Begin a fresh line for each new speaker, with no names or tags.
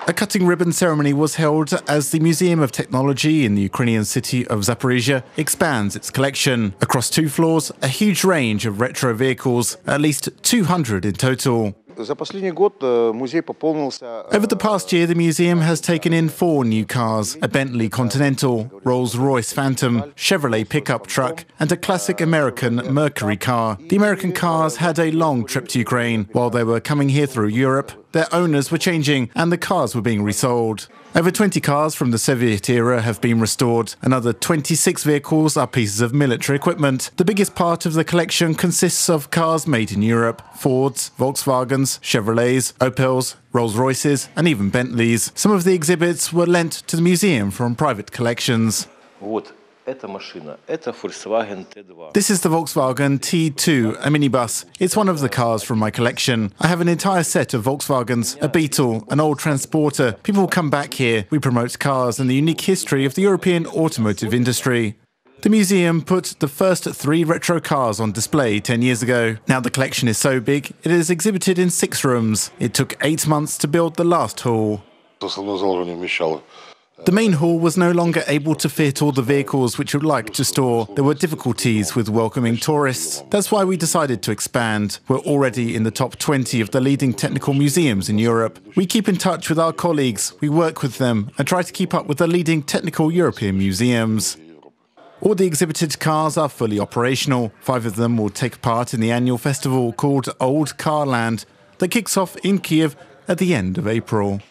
A cutting ribbon ceremony was held as the Museum of Technology in the Ukrainian city of Zaporizhia expands its collection. Across 2 floors, a huge range of retro vehicles, at least 200 in total. Over the past year, the museum has taken in 4 new cars: a Bentley Continental, Rolls Royce Phantom, Chevrolet pickup truck, and a classic American Mercury car. The American cars had a long trip to Ukraine. While they were coming here through Europe, their owners were changing and the cars were being resold. Over 20 cars from the Soviet era have been restored. Another 26 vehicles are pieces of military equipment. The biggest part of the collection consists of cars made in Europe: Fords, Volkswagens, Chevrolets, Opels, Rolls Royces, and even Bentleys. Some of the exhibits were lent to the museum from private collections. This is the Volkswagen T2, a minibus. It's one of the cars from my collection. I have an entire set of Volkswagens, a Beetle, an old transporter. People come back here. We promote cars and the unique history of the European automotive industry. The museum put the first 3 retro cars on display 10 years ago. Now the collection is so big, it is exhibited in 6 rooms. It took 8 months to build the last hall. The main hall was no longer able to fit all the vehicles which we'd like to store. There were difficulties with welcoming tourists. That's why we decided to expand. We're already in the top 20 of the leading technical museums in Europe. We keep in touch with our colleagues, we work with them, and try to keep up with the leading technical European museums. All the exhibited cars are fully operational. 5 of them will take part in the annual festival called Old Car Land that kicks off in Kiev at the end of April.